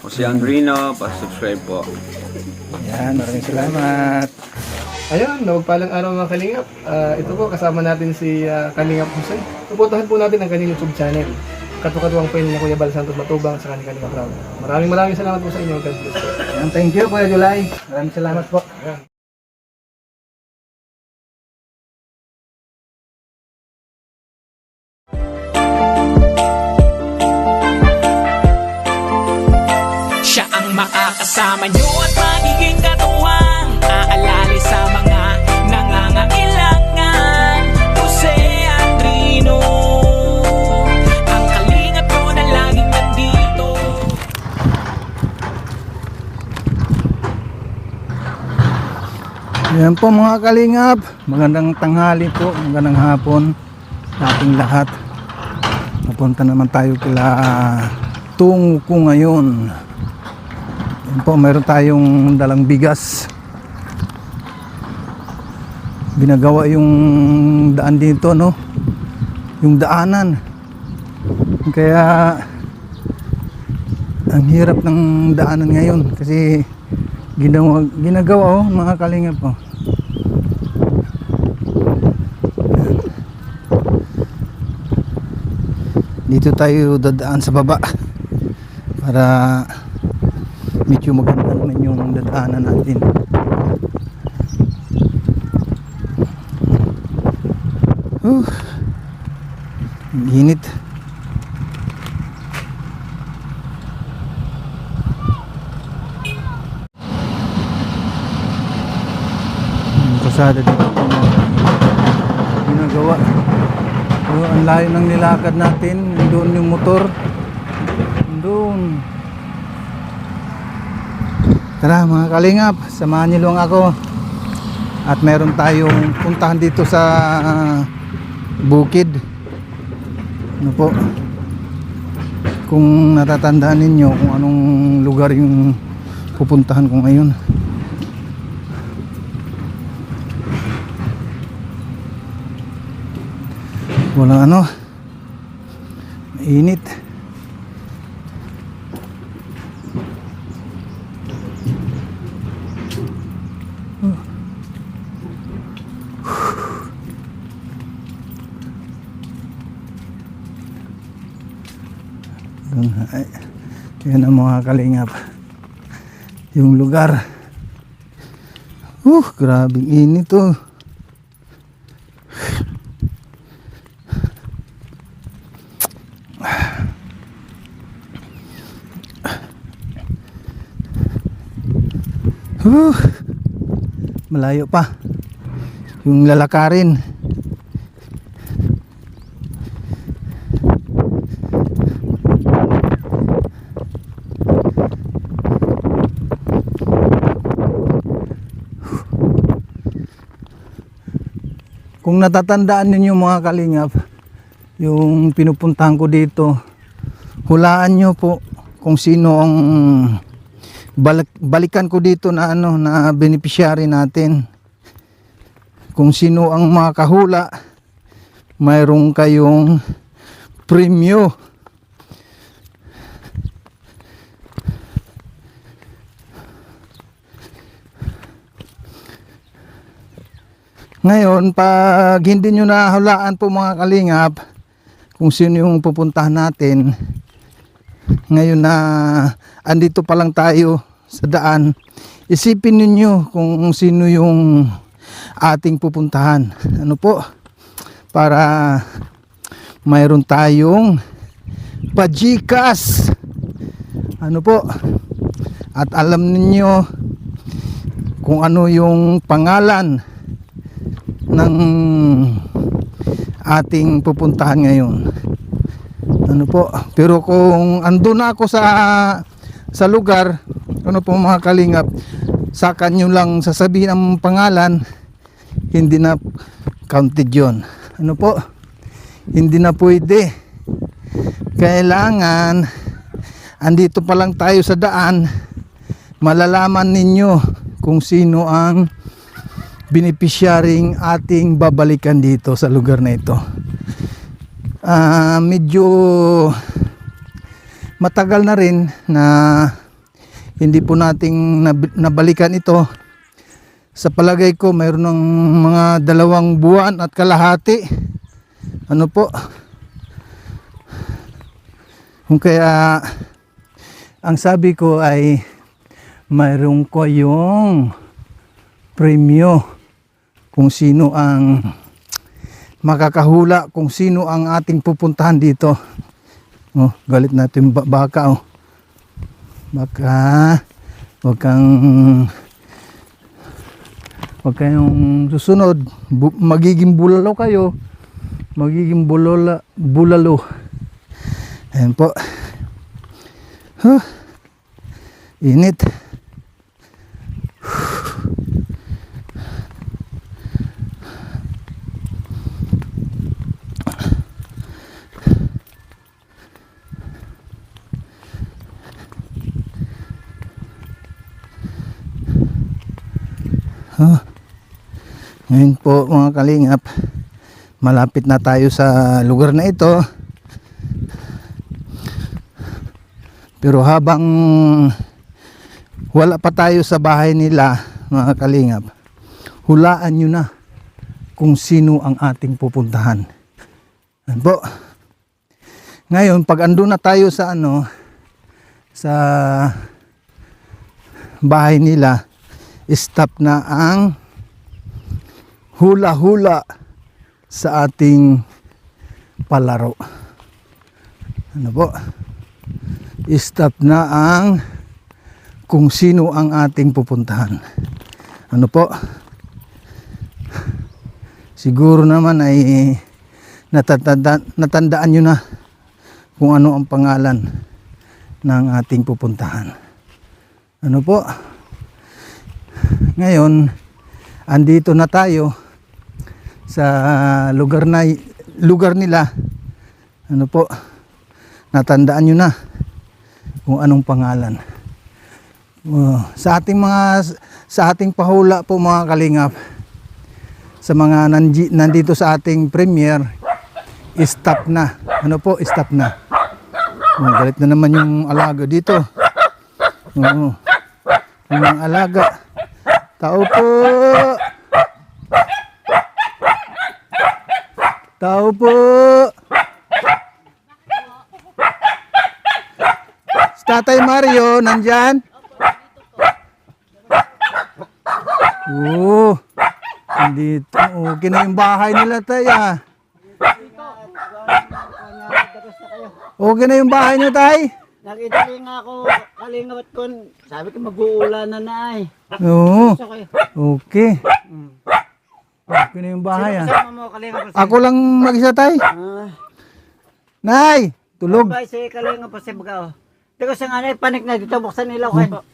Jose Andrino, pa-subscribe po. Yan, maraming salamat. Ayun, nagpalang araw mga Kalingap. Ito po, kasama natin si Kalingap Jose. Suportahan po natin ang kanyang YouTube channel. Katukatuwang po yun ni Kuya Bal Santos Matubang sa kanyang Kalingap Round. Maraming salamat po sa inyo. God bless po. Yan, thank you Kuya July. Maraming salamat po. Ayan. Siya ang makakasama nyo at magiging katuwang aalali sa mga nangangailangan. Jose Andrino, ang kalingap ko na laging nandito. Yan po mga kalingap. Magandang tanghali po, magandang hapon sa ating lahat. Napunta naman tayo kila Tungko ngayon. Yan po, mayroon tayong dalang bigas. Binagawa yung daan dito, no? Yung daanan. Kaya ang hirap ng daanan ngayon kasi ginagawa mga kalingap po. Dito tayo dadaan sa baba para medyo maganda naman yung dadaanan natin. Ang init. Kasada dito ginagawa. So, ang layo ng nilakad natin. Doon yung motor. Doon. Tara mga kalingap, samahan niyo lang ako. At meron tayong puntahan dito sa bukid. Ano po? Kung natatandaan ninyo kung anong lugar yung pupuntahan ko ngayon. Wala ano, mainit. Yan ang mga kalingap, yung lugar. Grabing init to. Malayo pa yung lalakarin. Kung natatandaan ninyo mga kalingap, yung pinupuntahan ko dito, hulaan nyo po kung sino ang balikan ko dito na na beneficiary natin. Kung sino ang makahula, mayroong kayong premyo. Ngayon, pag hindi nyo nahulaan po mga kalingap kung sino yung pupuntahan natin, ngayon na andito pa lang tayo sa daan, isipin ninyo kung sino yung ating pupuntahan. Ano po? Para mayroon tayong pajikas. Ano po? At alam ninyo kung ano yung pangalan ng ating pupuntahan ngayon. Ano po? Pero kung andun na ako sa lugar, ano po mga kalingap, sa kanyo lang sasabihin ang pangalan, hindi na counted yun. Ano po? Hindi na pwede. Kailangan andito pa lang tayo sa daan, malalaman ninyo kung sino ang beneficiarying ating babalikan dito sa lugar na ito. Medyo matagal na rin na hindi po nating nabalikan ito. Sa palagay ko mayroon ng mga 2 buwan at kalahati. Ano po? Kung kaya ang sabi ko ay mayroon ko yung premyo kung sino ang makakahula, kung sino ang ating pupuntahan dito. Oh, galit natin baka oh. Baka wag kayong susunod, magiging bulalo kayo, magiging bulalo. Ayan po. Init. Ngayon po mga kalingap, malapit na tayo sa lugar na ito. Pero habang wala pa tayo sa bahay nila mga kalingap, hulaan nyo na kung sino ang ating pupuntahan. Yan po. Ngayon pag andun na tayo sa sa bahay nila, stop na ang hula-hula sa ating palaro. Ano po? Stop na ang kung sino ang ating pupuntahan. Ano po? Siguro naman ay natandaan nyo na kung ano ang pangalan ng ating pupuntahan. Ano po? Ngayon, andito na tayo sa lugar nila. Ano po? Natandaan nyo na kung anong pangalan. Sa ating pahula po mga kalingap, sa mga nandito sa ating premiere, stop na. Ano po? Stop na. Galit na naman yung alaga dito. Yung mga alaga. Tao po. Tao po. Si Tatay Mario, nandyan? Oo. Nandito. Okay na yung bahay nila, tay, ah. Okay na yung bahay niyo, tay? Nakita nga ako, kalingawat ko, sabi ko mag-uulan na ay. Oo. Gusto ko eh. Okay. Okay na yung bahay, ah. Kasama mo, kalingawat Ako lang mag-isa, tay. Nay, tulog. Bye, si kalingawat pa si baga. Teko sa nga na, panik na dito, buksan nila ko.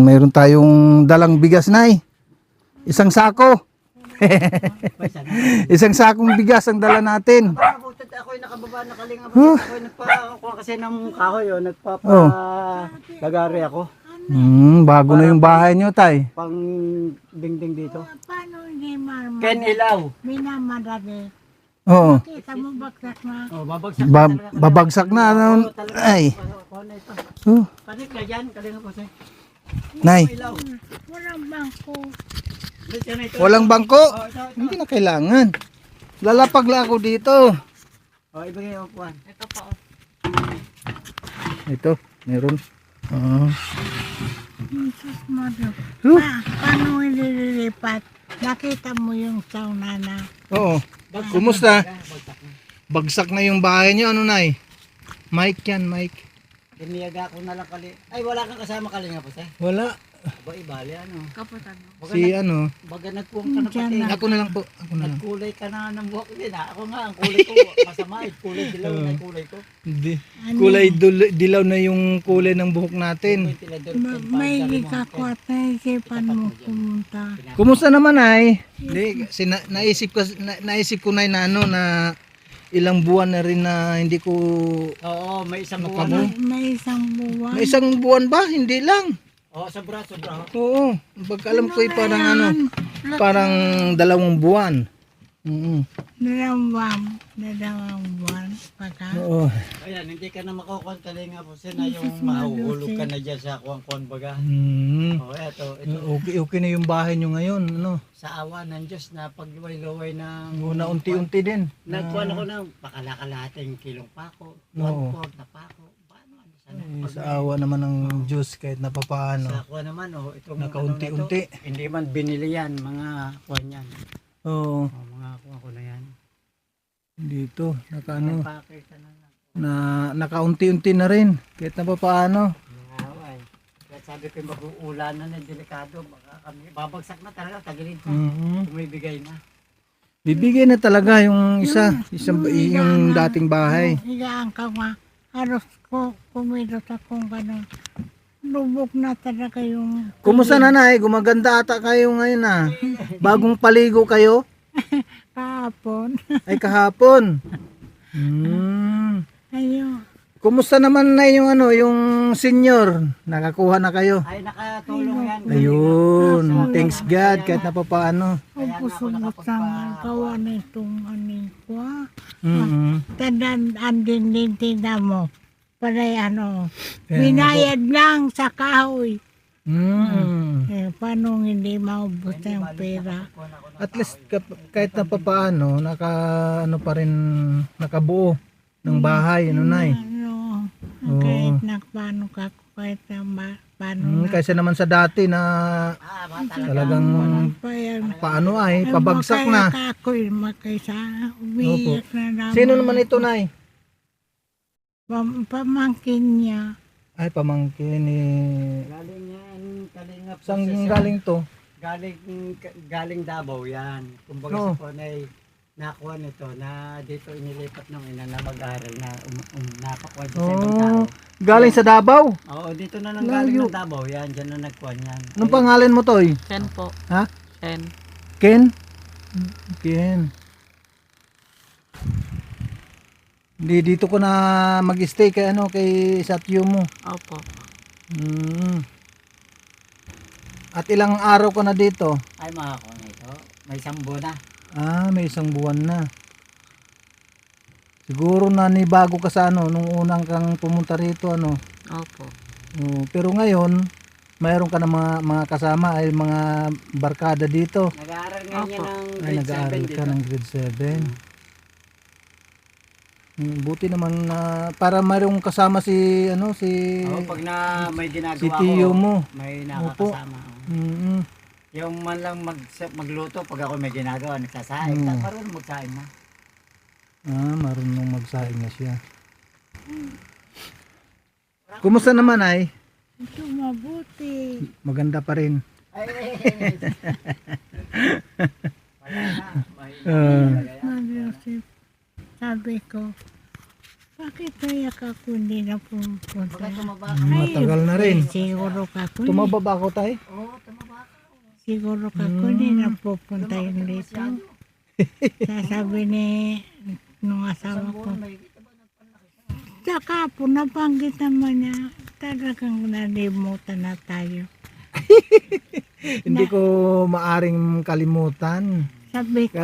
Mayroon tayong dalang bigas, nay. Isang sako. Isang sakong bigas ang dala natin. Ako'y nakababa na kalingawat. Ako'y nagpa-kuha kasi ng kahoy, nagpa-lagari ako. Bago na yung bahay nyo, tay. Pang dingding dito. Paano hindi marma? Ken ilaw. Minamadali. Oo. Kita mo bagsak na. Oh, babagsak Babagsak na. Ano? Ay. Oh, Panik na dyan, kalingawat kasi. nay. Walang bangko. Walang bangko. Hindi na kailangan. Lalapag lang ako dito. Oh, ibigay mo puan. Ito pa. Ito, meron. Jesus Mother. Huh? Paano ililipat? Nakita mo yung sauna na. Oo. Kumusta? Bagsak na yung bahay niyo. Ano, nay? Mike yan, Mike. Iniyaga ko na lang Ay, wala kang kasama kalingawat kasi. Wala. Ba, ibali ano. Kaputan mo. Si ano. Baga nagpuwang ka na pati. Ako na lang po. Ako na lang. Nagkulay ka na ng buhok din. Ako nga, ang kulay ko, masama. Kulay dilaw na yung kulay ko. Hindi. Kulay dilaw na yung kulay ng buhok natin. May ikakwat na isipan mo pumunta. Kumusta naman, ay? Hindi, naisip ko na ano na ilang buwan na rin na hindi ko Oo, may isang buwan. nakamo. May isang buwan. May isang buwan ba? Hindi lang. Oo, sobra. Oo. Pagka alam ko parang parang 2 buwan. Dalawang buwan pagka. Oo. Ayan, hindi ka na makukuha Kalinga po na yung mahuhulog ka na dyan sa kuwang-kuwan baga. Oh, ito. Okay na yung bahay nyo ngayon, ano? Sa awa ng Diyos na pagluway-luway ng... Muna unti-unti din. Nagkuhan ako ng pakalakalating kilong pako, Oo. 1/4 na pako. Paano sana? Sa awa naman ng Diyos kahit na papaano. Sa kuha naman, itong Nakaunti-unti. ano na to, hindi man binili yan, mga kuhan yan. Oo. Mga kuha ko na yan. Dito, nakaano, Pakita na lang. na nakaunti-unti na rin kahit na papaano. Ay. Kaya sabi ko mag-uulanan na delikado, baka kami babagsak na talaga, tagilid na. Bumibigay na. Bibigay na talaga yung yung dating bahay. Higaan ka nga. Halos ko, kumilos akong gano'n. Lubog na talaga yung... Kumusta nanay? Gumaganda ata kayo ngayon ah. Bagong paligo kayo? Kahapon. Ay kahapon. Ayun. Kumusta naman na yung yung senior? Nakakuha na kayo? Ay, nakatulong yan. Ayun. Thanks God kahit na papaano. Ubus-ubus ang gawa nitong anikwa. Mm-hmm. Tandaan andin din tina mo. Panay binayad lang sa kahoy. Paano hindi maubos yung pera? At least kahit na papaano pa rin nakabuo ng bahay, nay. Kahit na paano ka, kahit na paano na. Kaysa naman sa dati na talagang paano ay pabagsak na. Kaya ako'y makaysa, umiiyak na naman. Sino naman ito, nay? Pamangkin niya. Ay, pamangkin ni... Galing yan, Kalingap. Saan galing to? Galing Davao yan. Kumbaga No. sa kuwan ay nakuha nito na dito inilipat ng ina na mag-aral na napakuha sa ibang tao. Galing sa Davao? Oo, dito na lang galing ng Davao yan. Diyan na nagkuha yan. Anong pangalan mo, Toy? Ken po. Ha? Ken. Ken? Ken. Dito ko na mag-stay kay kay Satyo mo. Opo. At ilang araw ka na dito? Ay makakuha nito. May sambo na. May isang buwan na. Siguro na bago ka sa nung unang kang pumunta rito Opo. Pero ngayon, mayroon ka na mga kasama ay mga barkada dito. Nag-aaral nga niya ng Ay, grade 7 nag-aaral dito. ka ng grade 7. Buti naman na para mayroong kasama si Pag na may ginagawa si Tiyo ko, mo. may nakakasama. Yung man lang magluto pag ako may ginagawa, nagsasaing. Marunong magsaing na. Marunong magsaing na siya. Kumusta naman ay? Ito mabuti. Maganda pa rin. Wala na. Mariusip, sabi ko, bakit kaya ka kundi na pumunta? Baka tumaba ka. Matagal na rin. Siguro ka kundi. Tumaba ba ako tay? Oo, tumaba ka. Siguro ka kundi na pupunta yun dito. Sasabi nung asawa ko. Saka po, nabanggit naman niya, talagang nalimutan na tayo. Hindi ko maaring kalimutan. Sabi ko,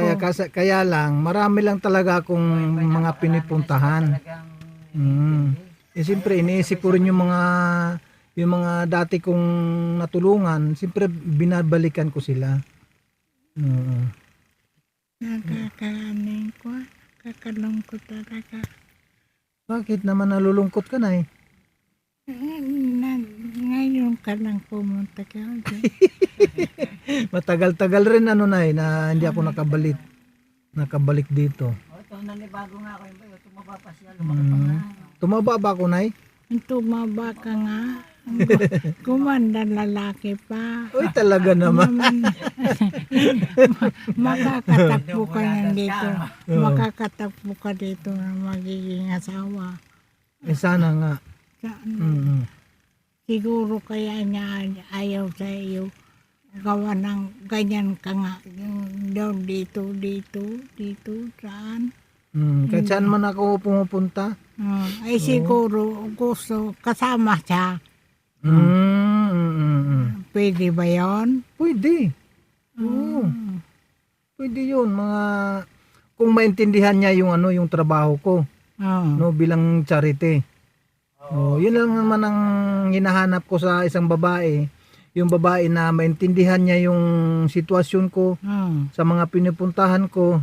Kaya lang, marami lang talaga akong mga pinipuntahan. Siyempre, iniisip ko rin yung mga dati kong natulungan. Siyempre, binabalikan ko sila. nakakaanin ko, kakalungkot talaga. Bakit naman nalulungkot ka na eh? Ngayon ka lang pumunta ka. Matagal-tagal rin na hindi ako nakabalik dito. Ito, nanibago nga ako yung bayo. Tumaba pa siya. Lumaki pa nga. Tumaba ba ako, Nay? Tumaba ka nga. Kumanda lalaki pa. Uy, talaga naman. Makakatakbo ka na dito. Makakatakbo ka dito na magiging asawa. Sana nga. Siguro kaya niya ayaw sa iyo. Gawa ng ganyan ka nga. Doon dito, saan? Kahit saan man ako pumupunta. Ay siguro gusto kasama siya. Pwede ba yun? Pwede. Oo. Pwede yun, mga kung maintindihan niya yung ano, yung trabaho ko, Oo. no, bilang charity. Oh, yun lang naman ang hinahanap ko sa isang babae, yung babae na maintindihan niya yung sitwasyon ko Oo. sa mga pinupuntahan ko.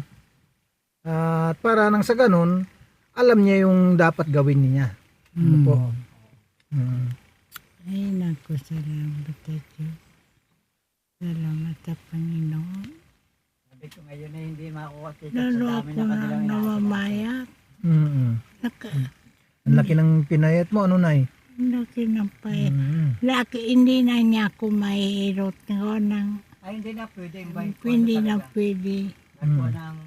At para nang sa ganun, alam niya yung dapat gawin niya. Ano po? Mm. Ay, naku, salamat sa Diyos. Salamat sa Panginoon. Sabi ko ngayon na hindi makuha kita sa Lalo dami ako na na kanilang namamayat. Mm. Naka, Ang laki ng pinayat mo, ano nay? laki ng payat. Mm. Laki, hindi na niya ako mahirot ko ng, Ay, hindi na pwede. hindi na pwede. Nagkuha ng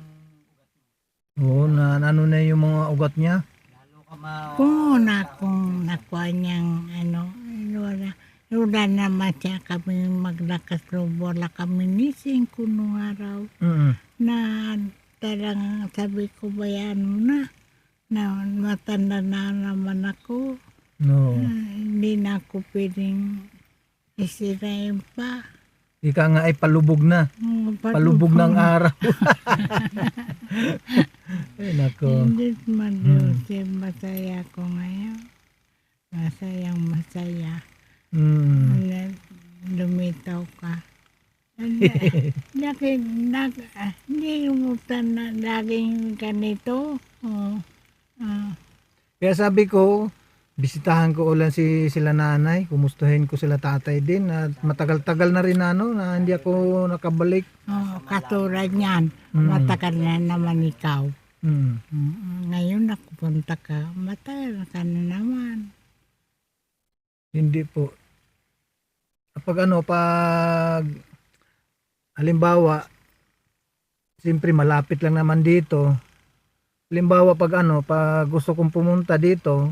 Oo, na ano na yung mga ugat niya. lalo ka ma... Kung una kong nakuha niyang wala naman siya kami maglakas loob, wala kami nising kunong araw Mm. na talagang sabi ko bayan na matanda na naman ako. No. Hindi na ako pwedeng isirain pa. Ika nga ay palubog na. Palubog ng araw. Ay, nako. Hindi madusip, masaya ko ngayon. Masayang masaya. Mm. Lumitaw ka. Hindi mo na laging ganito. Oh. Kaya sabi ko, bisitahan ko ulan sila nanay, kumustahin ko sila tatay din at matagal-tagal na rin na hindi ako nakabalik. Oh, katulad niyan, Mm. matagal na naman ikaw. Mm. Ngayon nakupunta ka, matagal ka na naman. Hindi po. Pag halimbawa, siyempre malapit lang naman dito. Halimbawa pag gusto kong pumunta dito,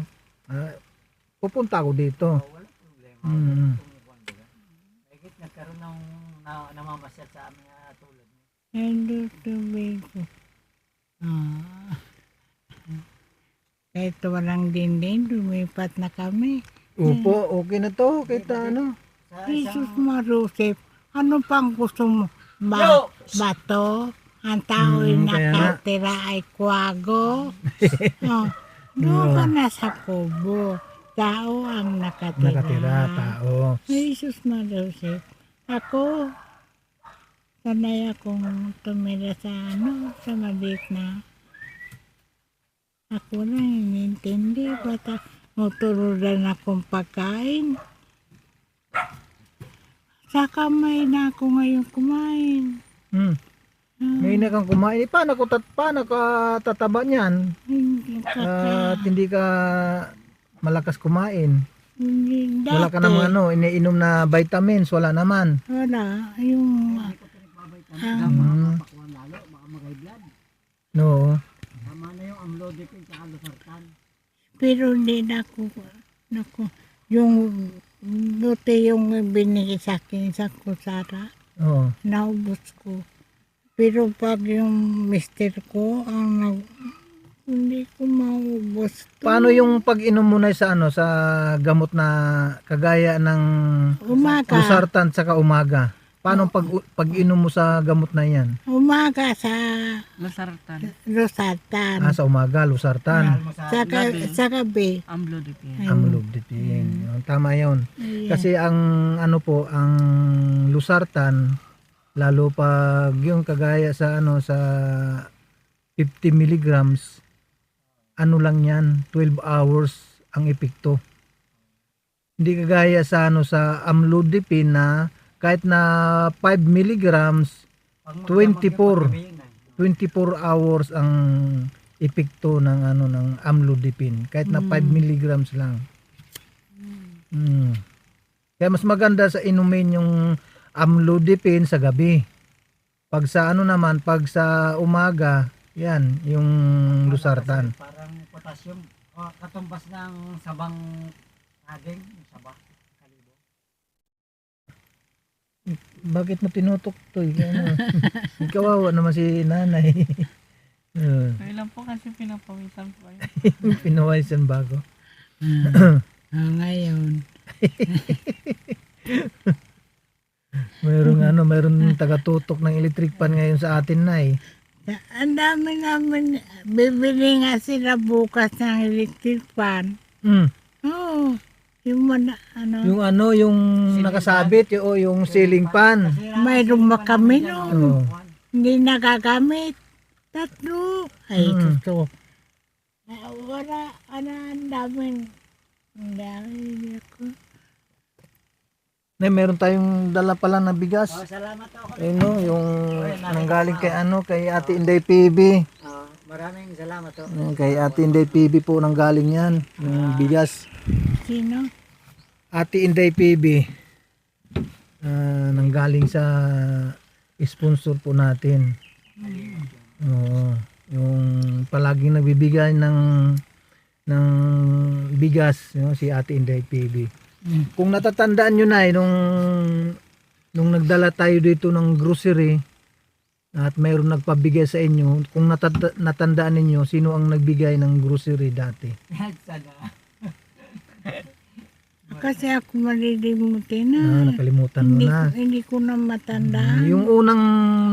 pupunta ako dito. Wala problema. Mm. Kahit nagkaroon ng namamasyal sa amin na tulad niya. Hindi tubig ko. Kahit walang dinding, lumipat na kami. Upo, okay na to. Kahit ano. Sa Jesus isang... Marusip, ano pang gusto mo? Bato? Ang tao'y kaya nga. nakatira ay kwago? Oh, doon ka na sa kubo. Tao ang nakatira. Nakatira, tao. Jesus Marusip, ako, sanay akong tumira sa sa maliit na. Ako lang inintindi, bata moturudan akong pagkain. Sa kamay na ako ngayon kumain. Hmm. Ngayon na kang kumain. Paano ka tataba niyan? Hindi At hindi ka malakas kumain. hindi Wala ka namang iniinom na vitamins. Wala naman. Wala, yung Hmm. Pakuha lalo, baka mag-high blood. No. Tama na yung amlodipine sa losartan. pero hindi na ako, yung buti yung binigay sa akin sa kusara, Oo. naubos ko. Pero pag yung mister ko, hindi ko maubos to. Paano yung pag-inom mo na sa sa gamot na kagaya ng Umaga, losartan saka umaga? Paano pag-inom mo sa gamot na yan? umaga sa Losartan. Rosatan. Sa umaga, losartan. Sa gabi. Amlodipine. Amlodipine. Tama yun. Ayan. Kasi ang ang losartan, lalo pag yung kagaya sa sa 50 milligrams, lang yan, 12 hours ang epekto. Hindi kagaya sa sa amlodipine na kahit na 5 milligrams, 24 hours ang epekto ng ng amlodipine kahit na 5 milligrams lang. Kaya mas maganda sa inumin yung amlodipine sa gabi. Pag sa naman, pag sa umaga, yan, yung losartan. Parang potassium. Katumbas ng sabang aging. Yung saba. Kalibo. Bakit mo tinutuktoy? Kawawa naman si nanay. Kailan po kasi pinapawisan po kayo. Pinawisan bago. Ngayon. Mayroong taga-tutok ng electric pan ngayon sa atin na eh. Ang dami namin, bibili nga sila bukas ng electric fan. Mm. Oo, yung Yung nakasabit, yung ceiling fan. mayroon ba kami noon? Oo. Hindi nagagamit. 3. Ay, Mm. gusto. Wala, ang dami. Ang dami ako. Meron tayong dala pala na bigas. Salamat ako. Yung nanggaling kay Ate Inday PB. Maraming salamat to. Kay Ate Inday PB po nanggaling yan. Yung bigas. Sino? Ate Inday PB. Nanggaling sa sponsor po natin. Oo. Yung palaging nagbibigay ng bigas, si Ate Inday PB. Kung natatandaan nyo na nung nagdala tayo dito ng grocery at mayroon nagpabigay sa inyo, kung natandaan ninyo sino ang nagbigay ng grocery dati. Kasi ako malilimutin na. Nakalimutan mo na. Hindi ko na matandaan. Yung unang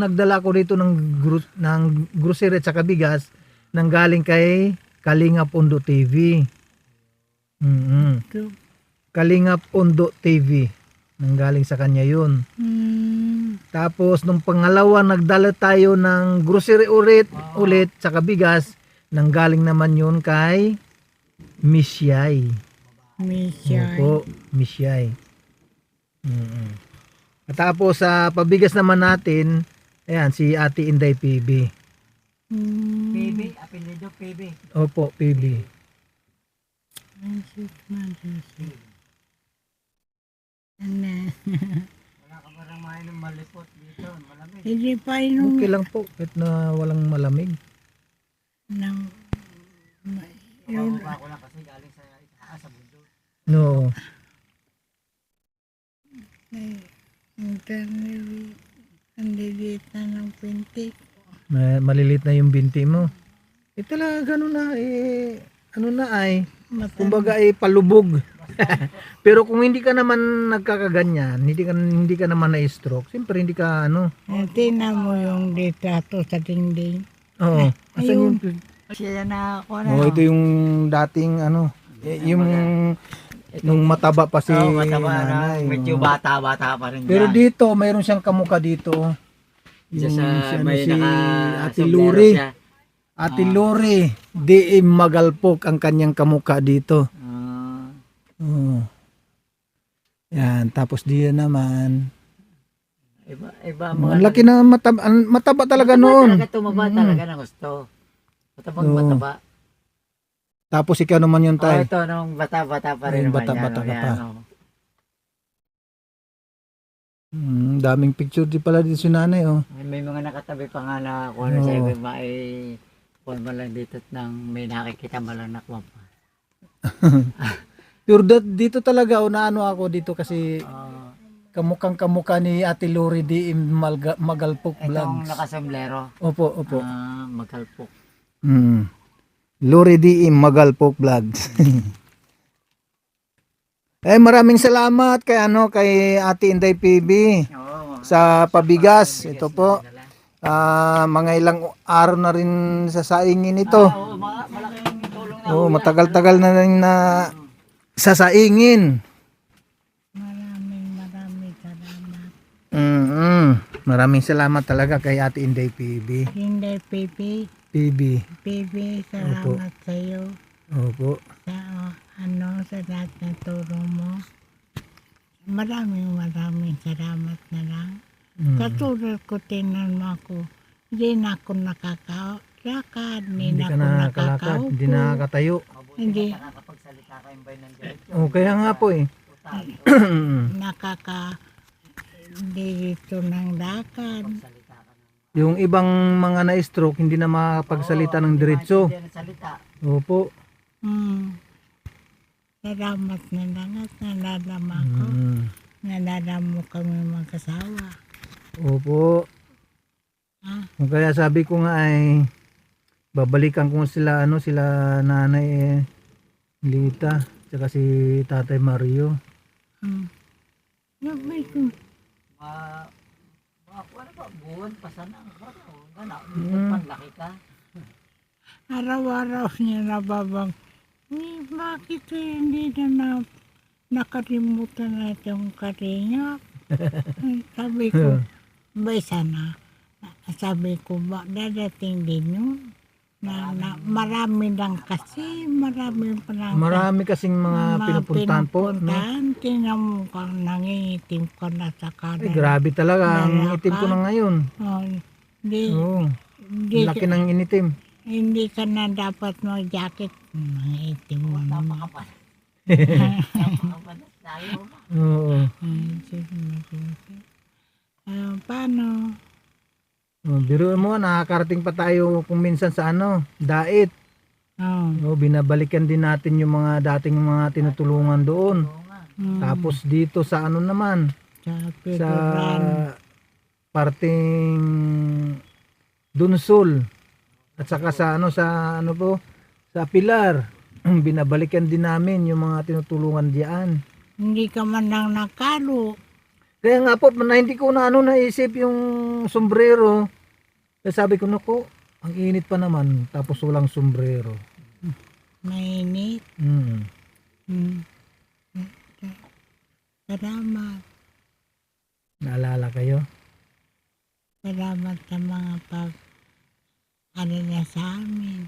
nagdala ko dito ng grocery at saka bigas nanggaling kay Kalingap Ondo TV. So, Kalingap Ondo TV. Nanggaling sa kanya yun. Tapos nung pangalawa nagdala tayo ng grocery ulit saka bigas, nanggaling naman yun kay Miss Yai. Opo, Miss Yai. At tapos sa pabigas naman natin, ayan si Ate Inday PB. PB, apelido PB. Opo, PB. Wala ka parang mainom malipot dito, malamig. Hindi pa inom Okay lang po, kahit na walang malamig. ng Pababa ko lang kasi galing sa itaas sa bundok. No. internet. Ang lilit na ng pintik. Malilit na yung binti mo. Talaga kumbaga palubog. Pero kung hindi ka naman nagkakaganyan, hindi ka naman na-stroke, siyempre hindi ka Tingnan mo yung litrato sa dingding. Oo. Asan yung Siya na ako ito yung dating yung nung mataba pa si mataba na, nanay. medyo bata pa rin Pero yan. dito, mayroon siyang kamukha dito. Siya Yung sa may si naka Ate sombrero Luri. siya. Ate Luri, D.M. Magalpok ang kanyang kamukha dito. Oo. Yan, tapos diyan naman. Iba Ang laki na mataba talaga noon. Talaga tumaba talaga ng gusto. Matabang Oo. mataba. Tapos ikaw naman yung tay. Ito nung bata-bata pa rin Ayun, naman bata-bata yan, ka yan, pa. oh. Daming picture di pala dito si nanay May mga nakatabi pa nga na kung Oo. ano sa'yo kung mo lang dito nang may nakikita mo lang na kwampa. Pero dito talaga naano ako dito kasi kamukhang kamukha ni Ate Lori D.M. Magalpok Itong Vlogs. nakasomblero. Opo. Magalpok. Lori D.M. Magalpok Vlogs. Maraming salamat kay Ate Inday PB sa pabigas. Ito po. Mga ilang araw na rin sasaingin ito. Malaking tulong na. Matagal-tagal na rin na sasaingin. Maraming salamat. Maraming salamat talaga kay Ate Inday PB. Hindi, Pipi. PB. Pipi, salamat sa iyo. Opo. Sa lahat ng tulong mo. Maraming salamat na lang. Katulad ko, tinan mo ako. Hindi na ako nakakakad. Hindi na Hindi ka ako nakakalakad, nakakaupo. hindi nakakatayo. Hindi. Nakakapagsalita kayong bay ng diretso. Kaya nga po Dito ng lakad. Yung ibang mga na-stroke hindi na makapagsalita ng diretso. Salita. Opo. Salamat na lang at nalalama ko. Nalalama kami mag-asawa. Opo. Kaya sabi ko nga babalikan ko sila sila nanay Lita tsaka si Tatay Mario. Ano ba, buwan pa sana ang ano, panlaki ka. Araw-araw niya nababang, bakit hindi na nakalimutan na itong Kalingap? Sabi ko, ba sana? Sabi ko, ba dadating din yun? Na marami lang kasi, marami pa lang. Marami kasing mga pinupuntahan po. No? Tingnan mo kang nangingitim ka na sa Ay, kanan. grabe talaga. Ang Lalakad. itim ko na ngayon. Oh, di, Oo. di, Laki ng initim. hindi ka na dapat mag-jacket. Nangitim mo naman. Napakapal. Napakapal tayo. Oo. Paano? Biro mo, nakakarating pa tayo kung minsan sa dait. Binabalikan din natin yung mga dating mga tinutulungan doon. Tapos dito sa naman, Sa sa Piduran. parting Dunsol. At saka sa sa Pilar. Binabalikan din namin yung mga tinutulungan diyan. Hindi ka man lang nakalo. Kaya nga po, hindi ko na naisip yung sombrero. Kaya sabi ko, naku, ang init pa naman. Tapos walang sombrero. Mainit. Salamat. Naalala kayo? Salamat sa mga na sa amin.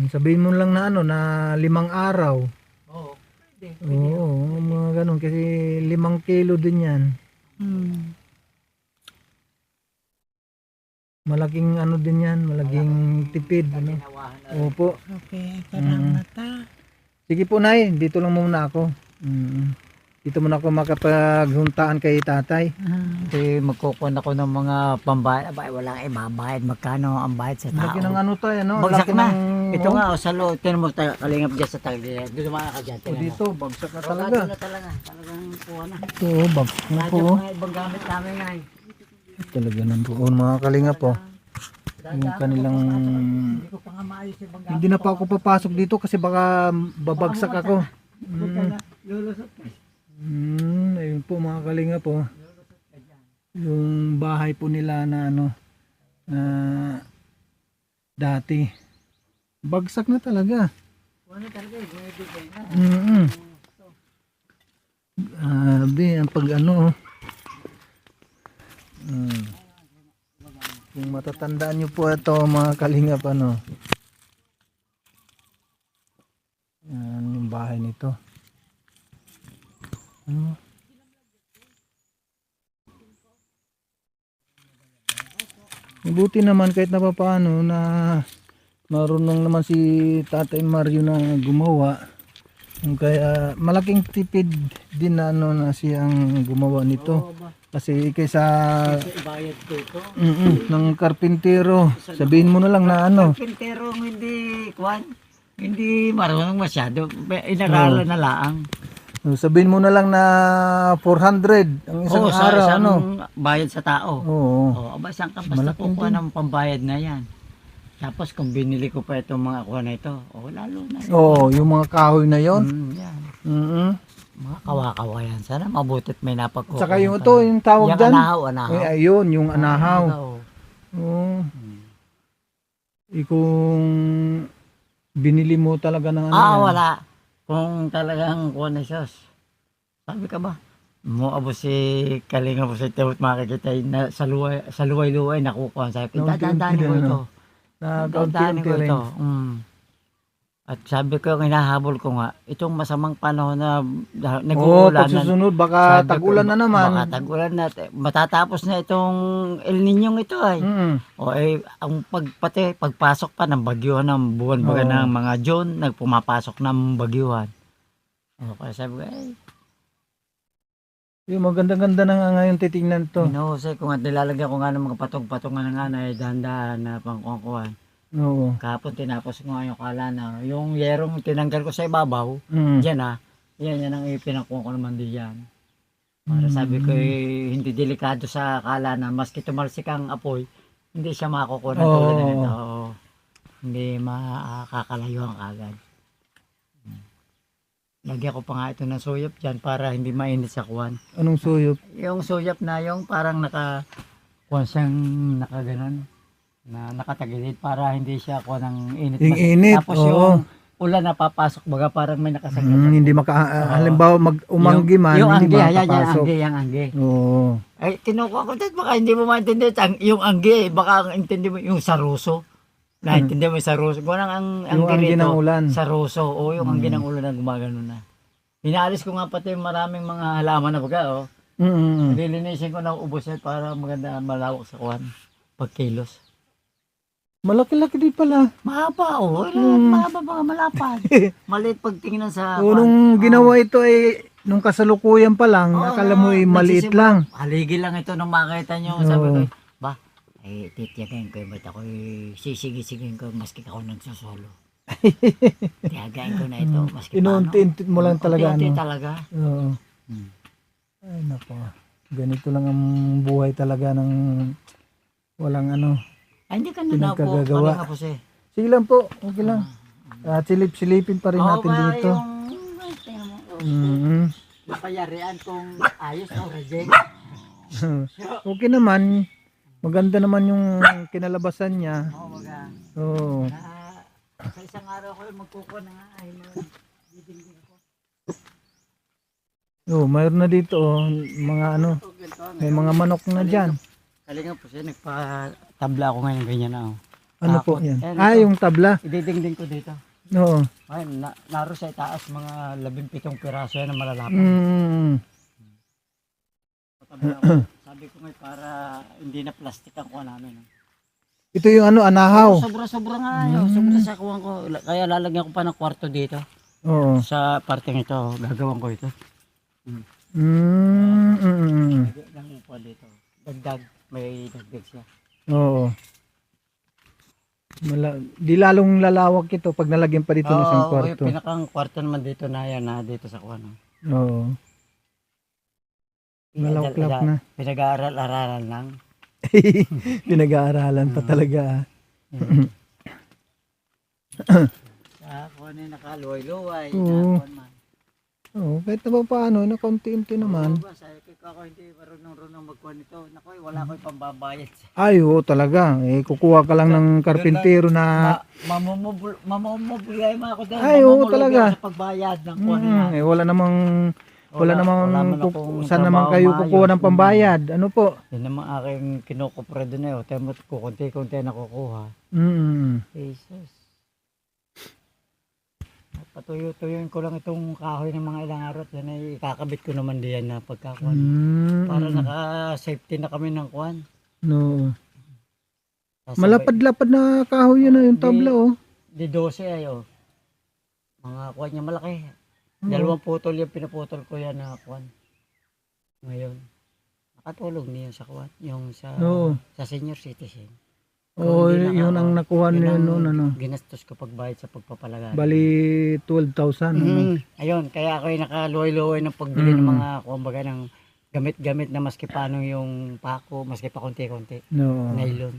Sabihin mo lang na na 5 araw. Oo. Oo, mga ganun. Kasi 5 kilo din yan. Malaking din yan. Malaking tipid. Opo. Okay, salamat Sige po, Nay. Dito lang muna ako. Dito muna ako makapaghuntaan kay tatay. Kasi magkukuha ako ng mga pambayad. Abay, walang ibabayad. Magkano ang bayad sa tao? Laki ng tayo, Bagsak Laki na. ng- Ito nga, sa loob. Tinan mo tayo, kalingap dyan sa tagli. Doon mga ka dyan. O, dito, bagsak na Talaga. talaga. Na talaga. Talagang kuha na. Ito, bagsak na Radyo po. mga ibang gamit namin na eh. Talaga nandoon mga kalinga po. Yung kanilang... Hindi ko pa nga maayos yung ibang gamit. Hindi na pa ako papasok dito kasi baka babagsak ako. Lulusot ka. Ayun po mga kalinga po. Yung bahay po nila na dati. Bagsak na talaga. Ano talaga eh. Bumibigay na. Grabe, ang pag Kung matatandaan nyo po ito mga kalingap yan yung bahay nito. Mabuti naman kahit na papaano na marunong naman si Tatay Mario na gumawa. Kaya malaking tipid din na na siyang gumawa nito. Kasi kaysa Ibayad ko ito. ng karpintero, sabihin mo na lang na Karpintero hindi, Kwan. Hindi marunong masyado. Inaralan na laang. sabihin mo na lang na 400 ang isang Oo, sa araw isang bayad sa tao. Oo. Oo, aba saan ka basta Malaking kukuha din. ng pambayad na yan. Tapos kung binili ko pa itong mga kuha na ito, lalo na. Oo, yung mga kahoy na yon. Yan. Mm-hmm. Mga kawa-kawa yan. Sana mabutit may napagkukuha. Saka yung yung tawag Yung dyan. anahaw. Ay, ayun, yung anahaw. Oo. Oo. Kung binili mo talaga ng yan. Wala. Kung talagang kuha na siya. Sabi ka ba? Mo abo si Kalinga po sa tawat makikita na sa luway-luway nakukuha sa akin. Dadaan ko ito. Dadaan ko ito. At sabi ko, hinahabol ko nga, itong masamang panahon na nag-uulan. Pagsusunod, baka tag-ulan na naman. Baka tag-ulan na. Matatapos na itong El Niñong ito ay. Ang pagpasok pa ng bagyuhan ng buwan baga ng mga June, nagpumapasok ng bagyuhan. Kaya sabi ko, Yung maganda-ganda na nga ngayon titingnan to. Hinahusay ko nga, nilalagyan ko nga ng mga patong-patong nga na dahan-dahan na pangkukuhan. Oo. Kahapon tinapos ko nga yung kalana. Yung yerong tinanggal ko sa ibabaw, yan yan ang ipinakuha ko naman diyan. Para sabi ko hindi delikado sa kalana, maski tumalsik ang apoy, hindi siya makukuha ng tulad na ito. Hindi makakalayo ang kagad. Lagyan ko pa nga ito ng suyop dyan para hindi mainit sa kuwan. Anong suyop? Yung suyop na yung parang kuwan siyang nakaganon. Na nakatagilid para hindi siya kuwan ng init. Yung init, Tapos oo. yung ulan na papasok, baga parang may nakasagad. Hindi halimbawa umanggi man, yung hindi anggi, ayan, makapasok. yung anggi. Oo. Ay, kinukuha ko dito, baka hindi mo maintindihan. Yung anggi, baka ang intindi mo yung saruso. Naintindihan mo yung saruso. Kung ang Yung anggi ng ulan. Saruso, o yung anggi ng ulan na gumagano na. Inaalis ko nga pati yung maraming mga halaman na baga, oh. Nilinisin ko na ubos yan para maganda malawak sa kuwan. Pagkilos. Malaki-laki din pala. Mahaba, oh. Mahaba mga malapad. Maliit pagtingnan sa kuwan. Nung ginawa ito ay nung kasalukuyan pa lang, akala mo ay maliit lang. Haligi lang ito nung makita nyo. Sabi ko, ba, titiyagain ko, ba't ako sisigin ko maski ako nagsasolo. Tiyagain ko na ito, maski paano. Inuunti-unti mo lang talaga. Unti-unti talaga. Oo. Ay nako. Ganito lang ang buhay talaga ng walang Ay, hindi ka na po. pinagkagagawa. Ano nga po siya? Sige lang po, okay lang. At silip-silipin pa rin natin dito. Tingnan mo. Mhm. Napayarian kung ayos o reject. Okay naman. Maganda naman yung kinalabasan niya. Oo, baga. Oo. Sa isang araw ko magkukuha na nga. Ay, didingding ako. Oh, mayroon na dito mga may mga manok na diyan. Kalinga po siya, nagpa-tabla ako ngayon ganyan na. Ano po Tapos, 'yan? ito. Yung tabla. Ididingding ko dito. Oo. Ay, naro sa itaas mga 17 piraso yan na malalapad. Sabi ko nga para hindi na plastic ang kuha namin. Ito yung anahaw. Sobra-sobra nga yun. Sobra sa kuha ko. Kaya lalagyan ko pa ng kwarto dito. Oo. Sa parteng ito, gagawin ko ito. Lagyan ko pa dito. Dagdag, may dagdag siya. Oo. Di lalong lalawak ito pag nalagyan pa dito ng isang kwarto. Oo, pinakang kwarto naman dito na yan na dito sa kuha. Oo. Malawak-lawak na. Pinag-aaral-aralan lang. Pinag-aaralan pa talaga. Sa kuha na nakaluway-luway. Oo. Oo, kahit na paano, na kaunti-unti naman. Oo ba, sabi ko ako hindi marunong magkuha nito. Naku, wala ko yung pambabayad. Ay, oo talaga. Kukuha ka lang ng karpintero na... Mamumubulay mo ako doon. Ay, oo talaga. Sa pagbayad ng kuha nila. Wala namang saan naman kayo kukuha ng pambayad. Ano po? Yan naman aking kinukupra doon eh. Tayo mo kukunti-kunti na kukuha. Jesus. Patuyo-tuyuin ko lang itong kahoy ng mga ilang araw. Yan ay kakabit ko naman diyan na pagkakuan. Para naka-safety na kami ng kuan. No. Malapad-lapad na kahoy yun yung tabla Di 12 ay Mga kuan niya malaki. Dalawang putol yung pinaputol ko yan na kuan. Ngayon. Nakatulog niya sa kuan. Yung sa senior citizen. Oo, yun ang nakuha niyo noon Ginastos ko pagbayad sa pagpapalaga. Bali 12,000. Ayun, kaya ako yung nakaluway-luway ng pagbili ng mga kumbaga ng gamit-gamit na maski paano yung pako, maski pa konti-konti. Nylon.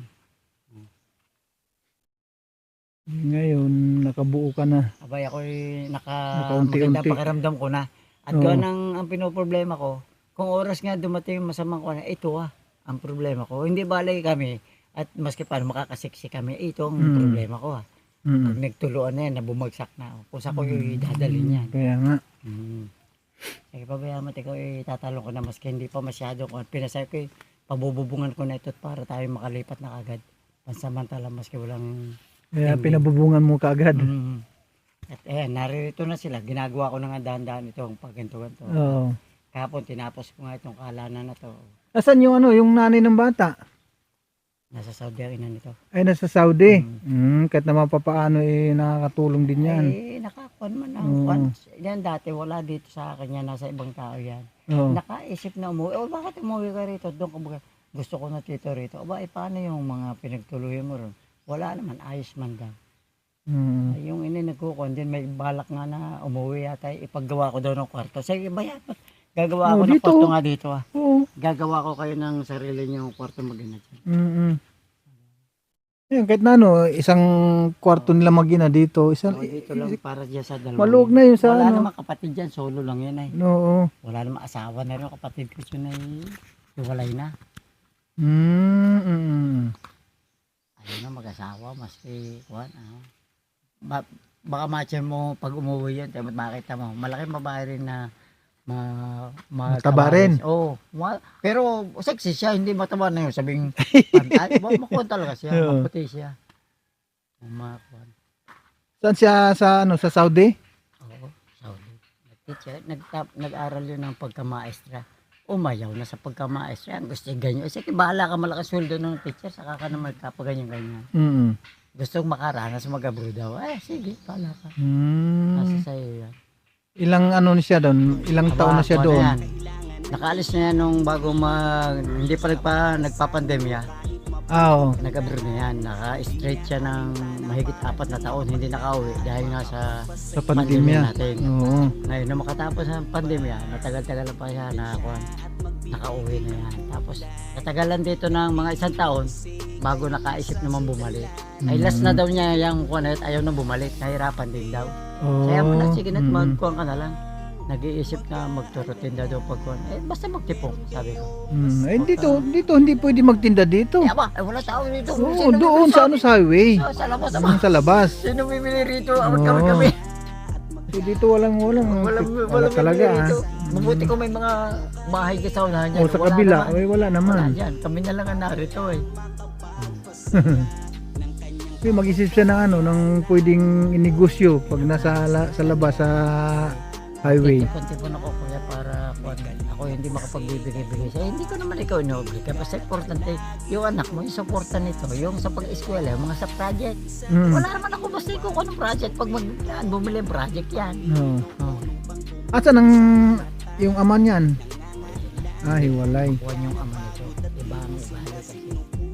Ngayon, nakabuo ka na. Abay ako Nakaunti-unti. maganda pakiramdam ko na. At gano'n ang pinoproblema ko, kung oras nga dumating yung masamang ko na, ito ang problema ko. Hindi balay kami. At maski paano makakasiksi kami, ito ang problema ko Pag nagtuluan na yan, nabumagsak na. Kung sa ko yung dadalhin yan. Kaya nga. Sige, pabayaan mo, ikaw tatalong ko na maski hindi pa masyado. Pinasay ko pabububungan ko na ito para tayo makalipat na kagad. Pansamantala, maski walang... Kaya pinabubungan mo kaagad. At naririto na sila. Ginagawa ko na nga dahan-dahan itong pagganto-ganto. Kahapon, tinapos ko nga itong kalanan na to. Asan yung yung nanay ng bata? Nasa Saudi ang ina nito. Ay, nasa Saudi. Kahit naman papaano nakakatulong din yan. Nakakuan man ang kuan. Yan dati, wala dito sa akin yan. Nasa ibang tao yan. Nakaisip na umuwi. Bakit umuwi ka rito? Doon ka gusto ko na dito rito. Paano yung mga pinagtuluyan mo ron? Wala naman, ayos man daw. Yung nagkukuan din, may balak nga na umuwi yata. Ipaggawa ko daw ng kwarto. Sige, bayan. Gagawa ako ng kwarto nga dito Gagawa ko kayo ng sarili niyong kwarto maganda dyan. Ayun, kahit na ano, isang kwarto nila magina dito. Isang, Dito lang para dyan sa dalawa. maluwag na yun sa Wala ano. namang kapatid dyan, solo lang yan eh. Oo. Wala namang asawa na rin, kapatid ko yun ay hiwalay na. Ayaw na mag-asawa, maski, baka match mo pag umuwi yan, tayo makita mo, malaking babae rin na Mataba rin. Oo. Pero sexy siya, hindi mataba na yun. Sabing, makuha talaga siya, Oo. maputi siya. Makuha. Saan siya sa ano, sa Saudi? Oo, Saudi. Nag-aral yun ng pagkamaestra. Umayaw na sa pagkamaestra. Ang gusto ganyan. Sige, bahala ka, malakas sweldo ng teacher, saka ka na magkapaganyan-ganyan. Gusto makaranas mag-abroad daw. Sige, bahala ka. Nasa sa'yo yan. Ilang ano na siya doon? Ilang taon na siya Ano doon? yan? Nakaalis na yan nung bago hindi pa nagpa-pandemya. Oo. Nag-abroad na yan. Naka-straight siya ng mahigit 4 na taon. Hindi nakauwi dahil nga sa pandemya natin. Oo. Ngayon, nung makatapos ng pandemya, natagal-tagal pa siya nakauwi na yan. Tapos, natagalan dito ng mga 1 taon bago nakaisip naman bumalik. Ay, last na daw niya yung ayaw na bumalik. Nahirapan din daw. Kaya mo na, sige na't magkuhan ka na lang. Nag-iisip na magturutinda daw pagkuhan. Basta magtipong, sabi ko. Dito hindi pwede magtinda dito. Wala tao dito. Oo, doon sa ano, sa highway. Sa labas Sa labas. Sino bibili rito? Oo. Kami. Dito walang wala talaga. Rito. Mabuti ko may mga bahay ka sa unahan O sa kabila, wala Wala naman. dyan. Kami na lang ang narito eh. Mag-isip siya ng ano, ng pwedeng inegosyo pag nasa sa labas sa highway. Tipon-tipon ako kuya para ako hindi makapagbibigay-bigay siya. Hindi ko naman ikaw inobliga. Basta importante yung anak mo, yung supporta nito, yung sa pag-eskwela, yung mga sa project. Wala naman ako basta ikaw anong project. Pag bumili ang project yan. Oo. At saan ang yung ama niyan? Hiwalay. Kuha yung ama nito. Iba ang bahay kasi.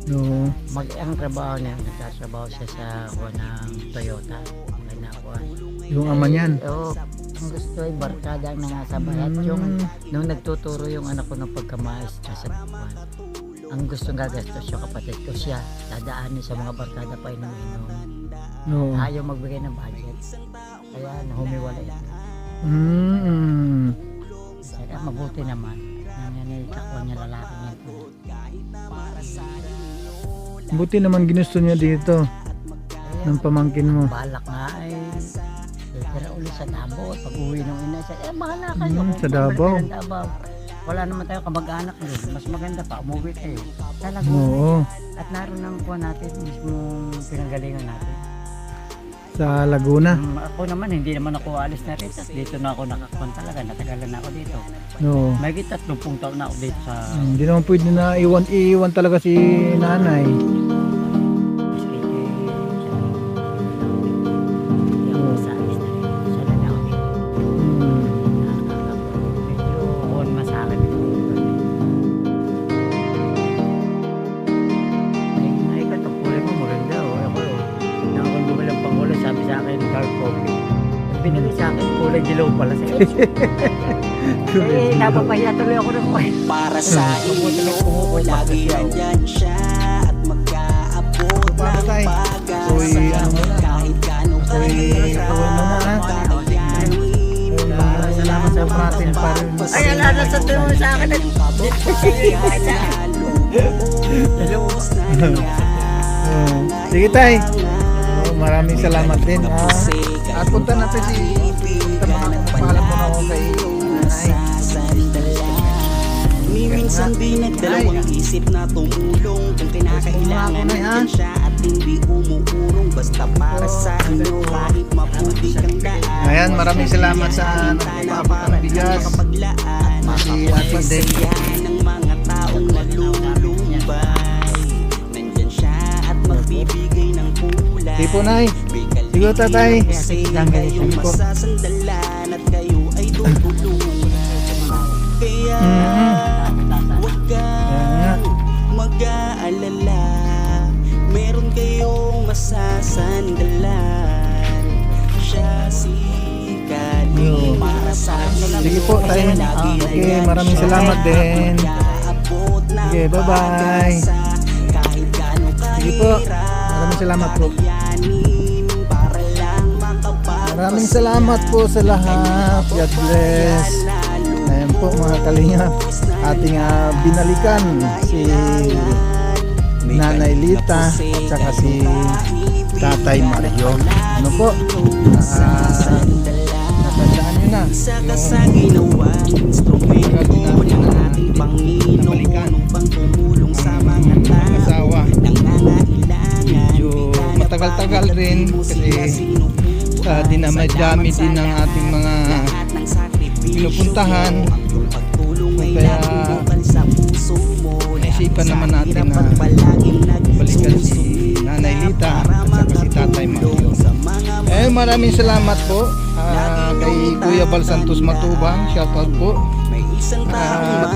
No. Ang trabaho niya, nagtatrabaho siya sa kuha ng Toyota. Yung ama niyan. Oo. Ang gusto ay barkada ang nangasabay. At yung nung nagtuturo yung anak ko ng pagkamaestra sa buwan, ang gusto gagastos yung kapatid ko siya. Dadaanin sa mga barkada pa inom-inom. No. Ayaw magbigay ng budget. Kaya humiwalay. Kaya mabuti naman. Nangyayakwa niya lalaki niya po. Buti naman ginusto niya dito ng pamangkin mo. Balak nga ay tira ulit sa Davao. Pag uwi ng ina siya, bahala kayo. Sa Davao. Wala naman tayo kamag-anak doon. Mas maganda pa, umuwi kayo. Talaga. Oo. At naroon ang kuha natin, mismo pinanggalingan natin. Sa Laguna. Ako naman, hindi naman ako alis na rin. Dito na ako nakakuan talaga. Natagalan na ako dito. No. May 30 taon na ako dito sa... Hindi naman pwede na iwan talaga si nanay. Binili sa akin, kulay dilaw pala sa napapahiya tuloy ako ng kuhay. Para sa iyo, lagi nandyan siya at mag-aabot ng pag-asa. Kahit gano'ng Salamat sa pratin pa rin. Ay, alala sa tulong sa akin. Sige tay. Maraming salamat din. At punta natin paalam mo na ako kay nanay. Minsan di nagdalawang isip na tumulong kung kinakailangan nandyan siya at hindi umuurong basta para sa inyo kahit maputi kang daan. Ayan, maraming salamat sa nagpapakita ng bigas. Si Ate Den. ng mga taong nalulumbay. Nandyan siya at magbibigay ng kulay. Tipo nay. Sige tatay. Kayong masasandalan at kayo ay tutulungan. Kaya huwag kang mag-aalala, meron kayong masasandalan. Siya si Kaling para sa inyo. Sige po tayo. Okay, maraming salamat din. Sige, bye-bye. Sige po. Maraming salamat po. Maraming salamat po sa lahat. God bless. Ayan po mga kalingap, ating binalikan si Nanay Lita at saka si Tatay Mario. Ano po? Natandaan nyo na Sa ginawang instrumento ng ating Panginoon upang tumulong sa mga asawa. nangangailangan. Medyo matagal-tagal rin kasi dinamay-dami din ng ating mga pinupuntahan. Kaya naisipan naman natin na balikan si Nanay Lita at saka si Tatay Mario. Maraming salamat po kay Kuya Bal Santos Matubang, shoutout po.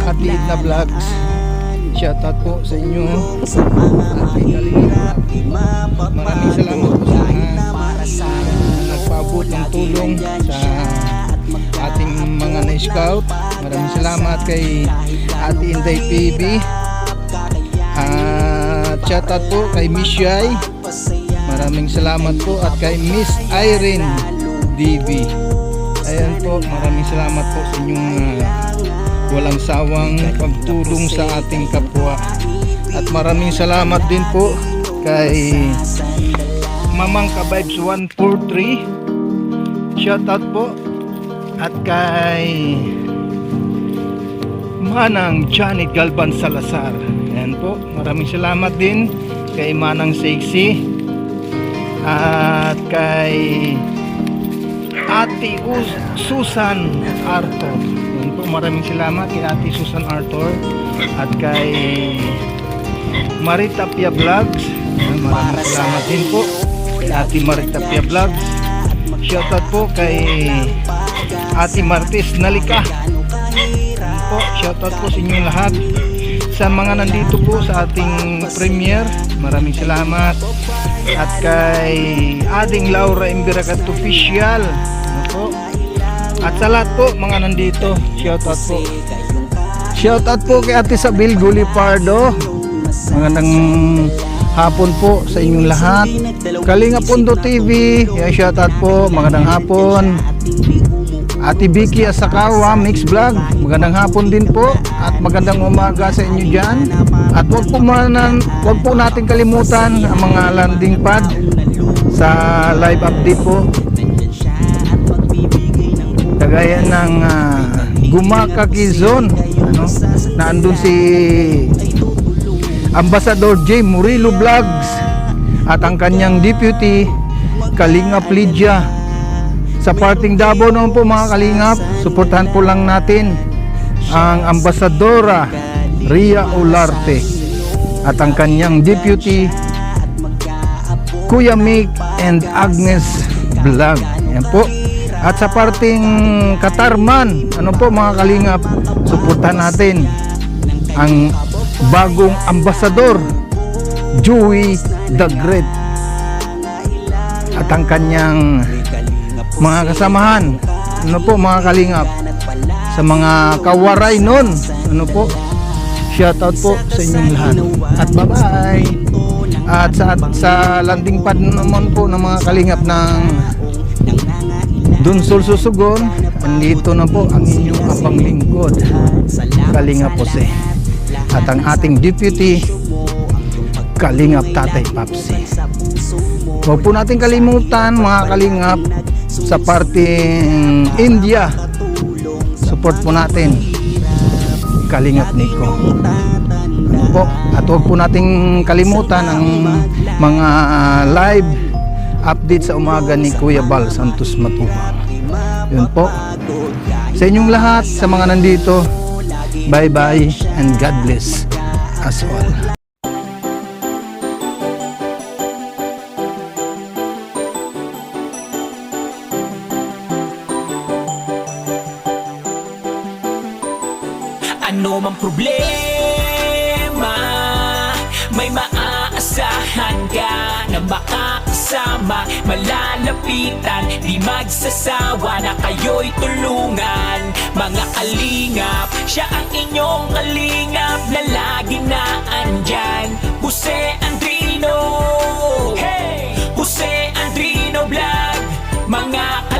At Edna Vlogs, shoutout po sa inyo. At kay Kalingap, maraming salamat po sa nagpaabot ng tulong sa ating mga na-scout. Maraming salamat kay Ate Inday PB. At shoutout po kay Miss Yai. Maraming salamat po at kay Miss Irene DB. Ayan po, maraming salamat po sa inyong walang sawang pagtulong sa ating kapwa. At maraming salamat din po kay Mamang Kabibes 143. Shoutout po. At kay Manang Janet Galban Salazar. Ayan po, maraming salamat din kay Manang Sexy. At kay Ate Susan Arthur. Ayan po, maraming salamat kay Ate Susan Arthur. At kay Marita Pia Vlogs. Ayan, maraming salamat din po kay Ate Marita Pia Vlogs. Shoutout po kay Ate Martes Nalika. Po, shoutout po sa inyong lahat. Sa mga nandito po sa ating premiere, maraming salamat. At kay Ading Laura Imbiragat Official. Ano po? At sa lahat po mga nandito, shoutout po. Shoutout po kay Ate Sabil Gulipardo. Magandang hapon po sa inyong lahat. Kalinga Pundo TV, shoutout po, magandang hapon. Ate Vicky Asakawa Mix Vlog, magandang hapon din po at magandang umaga sa inyo dyan. At wag po natin kalimutan ang mga landing pad sa live update po, kagaya ng Gumaka Quezon, naandun si Ambassador J. Murillo Vlogs at ang kanyang deputy Kalingap Lydia. Sa parting Davao noon po mga Kalingap, suportahan po lang natin ang Ambasadora Ria Olarte at ang kanyang deputy Kuya Mick and Agnes Vlog. Yan po. At sa parting Katarman, ano po mga Kalingap, suportahan natin ang bagong Ambasador Joey the Great at ang kanyang mga kasamahan. Ano po mga Kalingap, sa mga kawaray nun, ano po, shoutout po sa inyong lahat at bye bye. At sa landing pad naman po ng mga Kalingap ng Dunsol Susugon, andito na po ang inyong abang lingkod, Kalingap Jose, at ang ating deputy Kalingap Tatay Papsi. Huwag po natin kalimutan mga Kalingap, sa parting India, support po natin Kalingap Nico. Ano po? At huwag po nating kalimutan ang mga live update sa umaga ni Kuya Bal Santos Matubang. Yun po. Sa inyong lahat, sa mga nandito, bye bye and God bless us all. Ano mang problema, may maaasahan ka na makakasama, malalapitan, di magsasawa na kayo'y tulungan. Mga kalingap, siya ang inyong kalingap na lagi na andyan, Jose Andrino. Hey!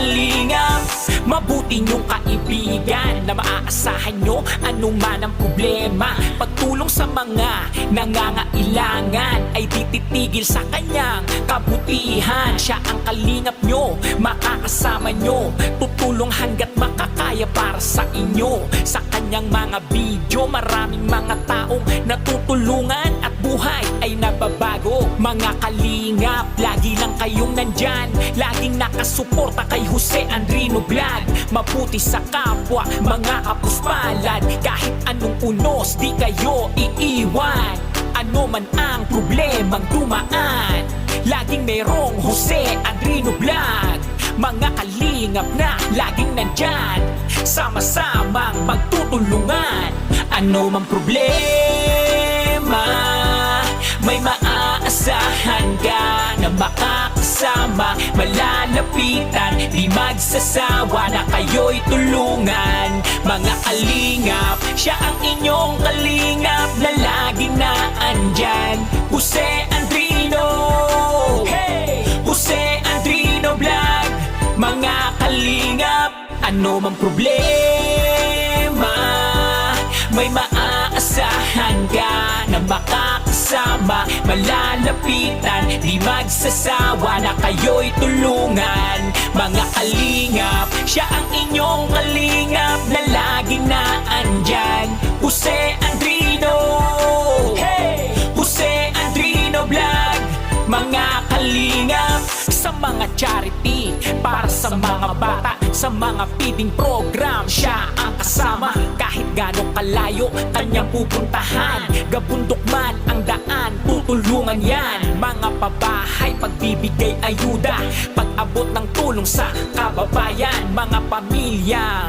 kalingap, mabuti niyong kaibigan na maaasahan nyo anuman ang problema. Pagtulong sa mga nangangailangan ay tititigil sa kanyang kabutihan. Siya ang kalingap nyo, makakasama nyo, tutulong hanggat makakaya para sa inyo. Sa kanyang mga video, maraming mga taong natutulungan at buhay ay nababago. Mga kalingap, lagi lang kayong nandyan, laging nakasuporta kay Jose Andrino Vlog. Mabuti sa kapwa, mga kapuspalad, kahit anong unos di kayo iiwan. Ano man ang problemang dumaan, laging merong Jose Andrino Vlog. Mga kalingap na laging nandyan, sama-samang magtutulungan. Ano mang problema, may maaasahan ka na makakasama, malalapitan, di magsasawa na kayo'y tulungan. Mga kalingap, siya ang inyong kalingap na laging naandyan. Jose Andrino, hey! Jose Andrino Vlog. Mga kalingap, ano mang problema, may maaasahan ka na makakasama, malalapitan, di magsasawa na kayo'y tulungan. Mga kalingap, siya ang inyong kalingap na laging naandyan. Jose Andrino, hey! Jose Andrino Vlog. Mga kalingap, sa mga charity, para sa mga bata, sa mga feeding program, siya ang kasama. Kahit gano'ng kalayo kanyang pupuntahan, gabundok man ang daan, tutulungan yan. Mga pabahay, pagbibigay ayuda, pag-abot ng tulong sa kababayan. Mga pamilya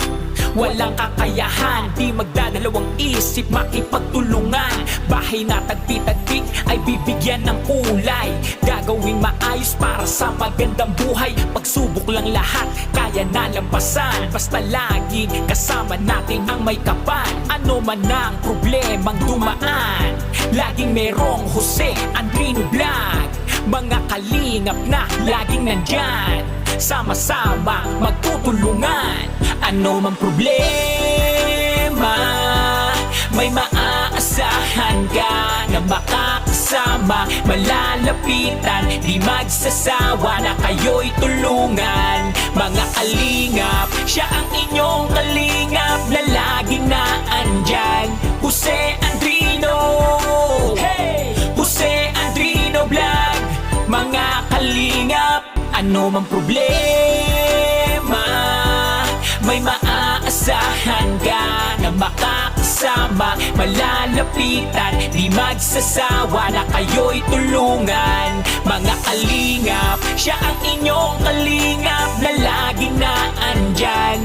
walang kakayahan, di magdadalawang isip, makipagtulungan. Bahay na tagpi-tagpik ay bibigyan ng kulay, gagawing maayos para sa magandang buhay. Pagsubok lang lahat, kaya nalampasan, basta lagi kasama natin ang may kapal. Ano man ang problemang dumaan, laging merong Jose Andrino Vlog. Mga kalingap na laging nandyan, sama-sama magtutulungan. Ano mang problema, may maaasahan ka na makakasama, malalapitan, di magsasawa na kayo'y tulungan. Mga kalingap, siya ang inyong kalingap na laging naandyan. Jose Andrino, hey! Jose Andrino Vlog. Mga kalingap, ano mang problema, may maaasahan ka na makakasama, malalapitan, di magsasawa na kayo'y tulungan. Mga kalingap, siya ang inyong kalingap na laging naandyan.